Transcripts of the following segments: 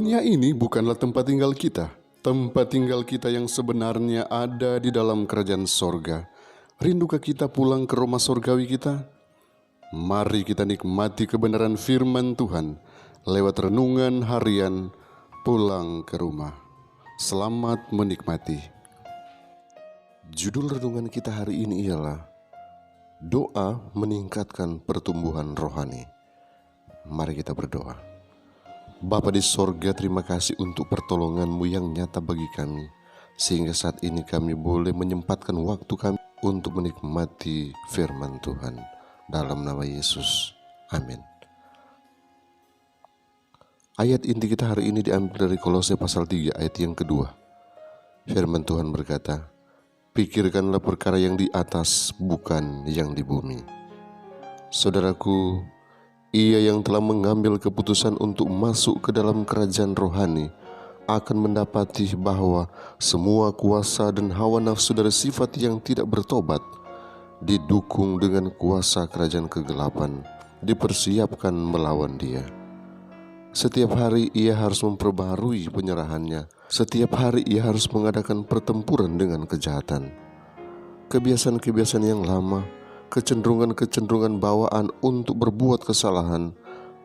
Dunia ini bukanlah tempat tinggal kita. Tempat tinggal kita yang sebenarnya ada di dalam kerajaan sorga. Rindukah kita pulang ke rumah sorgawi kita? Mari kita nikmati kebenaran firman Tuhan lewat renungan harian Pulang ke Rumah. Selamat menikmati. Judul renungan kita hari ini ialah Doa meningkatkan pertumbuhan rohani. Mari kita berdoa. Bapa di sorga, terima kasih untuk pertolongan-Mu yang nyata bagi kami, sehingga saat ini kami boleh menyempatkan waktu kami untuk menikmati firman Tuhan. Dalam nama Yesus, amin. Ayat inti kita hari ini diambil dari Kolose pasal 3 ayat yang kedua. Firman Tuhan berkata, pikirkanlah perkara yang di atas, bukan yang di bumi. Saudaraku, Ia yang telah mengambil keputusan untuk masuk ke dalam kerajaan rohani akan mendapati bahwa semua kuasa dan hawa nafsu dari sifat yang tidak bertobat didukung dengan kuasa kerajaan kegelapan, dipersiapkan melawan dia. Setiap hari ia harus memperbaharui penyerahannya. Setiap hari ia harus mengadakan pertempuran dengan kejahatan. Kebiasaan-kebiasaan yang lama, kecenderungan-kecenderungan bawaan untuk berbuat kesalahan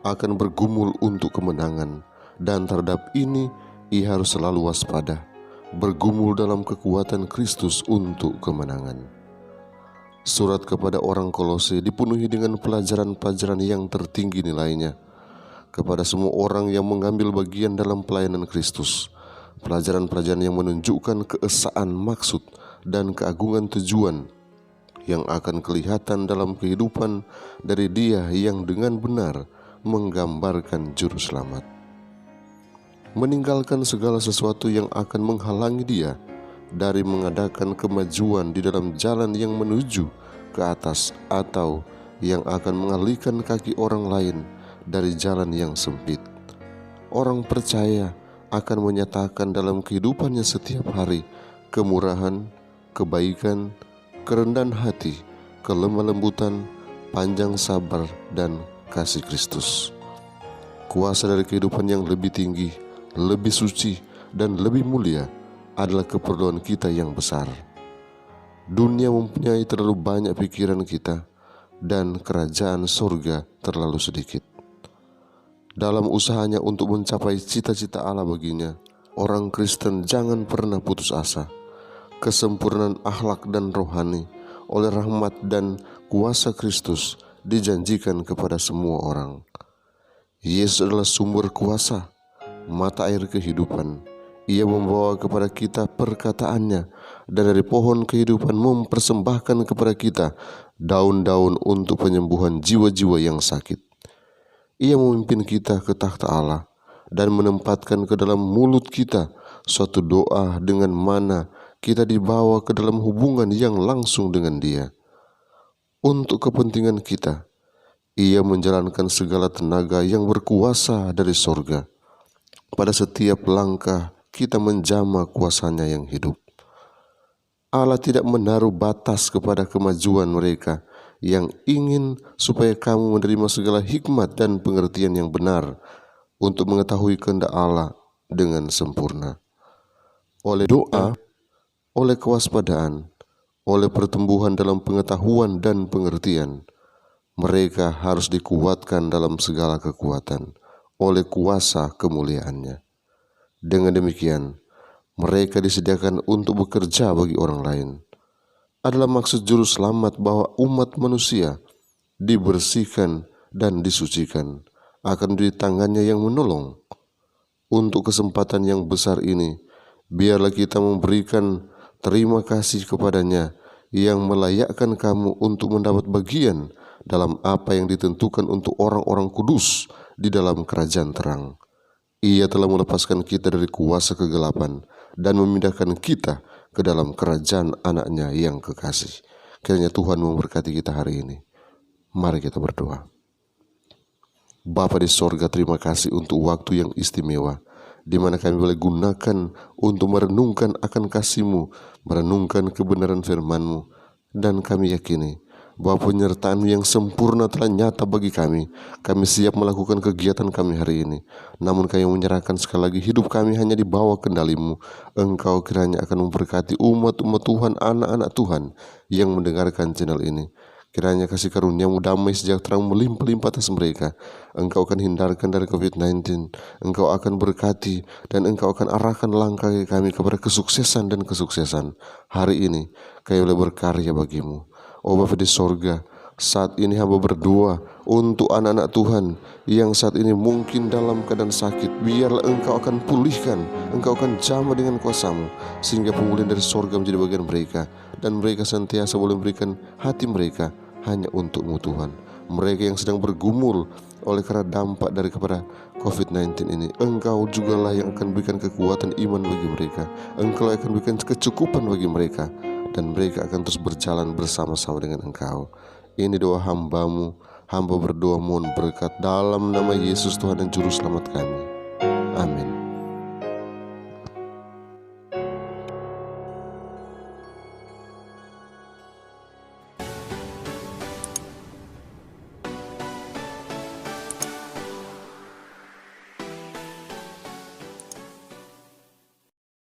akan bergumul untuk kemenangan, dan terhadap ini ia harus selalu waspada, bergumul dalam kekuatan Kristus untuk kemenangan. Surat kepada orang Kolose dipenuhi dengan pelajaran-pelajaran yang tertinggi nilainya kepada semua orang yang mengambil bagian dalam pelayanan Kristus. Pelajaran-pelajaran yang menunjukkan keesaan maksud dan keagungan tujuan yang akan kelihatan dalam kehidupan dari Dia yang dengan benar menggambarkan juru selamat. Meninggalkan segala sesuatu yang akan menghalangi Dia dari mengadakan kemajuan di dalam jalan yang menuju ke atas, atau yang akan mengalihkan kaki orang lain dari jalan yang sempit. Orang percaya akan menyatakan dalam kehidupannya setiap hari kemurahan, kebaikan, kerendahan hati, kelemah lembutan, panjang sabar, dan kasih Kristus. Kuasa dari kehidupan yang lebih tinggi, lebih suci, dan lebih mulia adalah keperluan kita yang besar. Dunia mempunyai terlalu banyak pikiran kita, dan kerajaan surga terlalu sedikit. Dalam usahanya untuk mencapai cita-cita Allah baginya, orang Kristen jangan pernah putus asa. Kesempurnaan akhlak dan rohani oleh rahmat dan kuasa Kristus dijanjikan kepada semua orang. Yesus adalah sumber kuasa, mata air kehidupan. Ia membawa kepada kita perkataannya, dan dari pohon kehidupan mempersembahkan kepada kita daun-daun untuk penyembuhan jiwa-jiwa yang sakit. Ia memimpin kita ke takhta Allah dan menempatkan ke dalam mulut kita suatu doa dengan mana kita dibawa ke dalam hubungan yang langsung dengan Dia. Untuk kepentingan kita, Ia menjalankan segala tenaga yang berkuasa dari sorga. Pada setiap langkah kita menjamah kuasanya yang hidup. Allah tidak menaruh batas kepada kemajuan mereka yang ingin supaya kamu menerima segala hikmat dan pengertian yang benar untuk mengetahui kehendak Allah dengan sempurna. Oleh doa, oleh kewaspadaan, oleh pertumbuhan dalam pengetahuan dan pengertian, mereka harus dikuatkan dalam segala kekuatan oleh kuasa kemuliaannya. Dengan demikian, mereka disediakan untuk bekerja bagi orang lain. Adalah maksud juru selamat bahwa umat manusia dibersihkan dan disucikan akan di tangannya yang menolong. Untuk kesempatan yang besar ini, biarlah kita memberikan terima kasih kepadanya yang melayakkan kamu untuk mendapat bagian dalam apa yang ditentukan untuk orang-orang kudus di dalam kerajaan terang. Ia telah melepaskan kita dari kuasa kegelapan dan memindahkan kita ke dalam kerajaan anaknya yang kekasih. Kiranya Tuhan memberkati kita hari ini. Mari kita berdoa. Bapa di sorga, terima kasih untuk waktu yang istimewa di mana kami boleh gunakan untuk merenungkan akan kasih-Mu, merenungkan kebenaran firman-Mu, dan kami yakini bahwa penyertaan yang sempurna telah nyata bagi kami. Kami siap melakukan kegiatan kami hari ini. Namun kami menyerahkan sekali lagi hidup kami hanya di bawah kendali-Mu. Engkau kiranya akan memberkati umat-umat Tuhan, anak-anak Tuhan yang mendengarkan channel ini. Kiranya kasih karunia-Mu, damai sejahtera melimpah-limpah atas mereka. Engkau akan hindarkan dari COVID-19. Engkau akan berkati dan Engkau akan arahkan langkah kami kepada kesuksesan dan kesuksesan. Hari ini kami boleh berkarya bagi-Mu. Oh Bapa di sorga, saat ini hamba berdoa untuk anak-anak Tuhan yang saat ini mungkin dalam keadaan sakit. Biarlah Engkau akan pulihkan, Engkau akan jamah dengan kuasa-Mu, sehingga pemulihan dari sorga menjadi bagian mereka. Dan mereka senantiasa boleh memberikan hati mereka hanya untuk-Mu Tuhan. Mereka yang sedang bergumul oleh karena dampak dari kepada COVID-19 ini, Engkau jugalah yang akan berikan kekuatan iman bagi mereka. Engkau akan berikan kecukupan bagi mereka, dan mereka akan terus berjalan bersama-sama dengan Engkau. Ini doa hamba-Mu. Hamba berdoa mohon berkat dalam nama Yesus Tuhan dan Juru Selamat kami. Amin.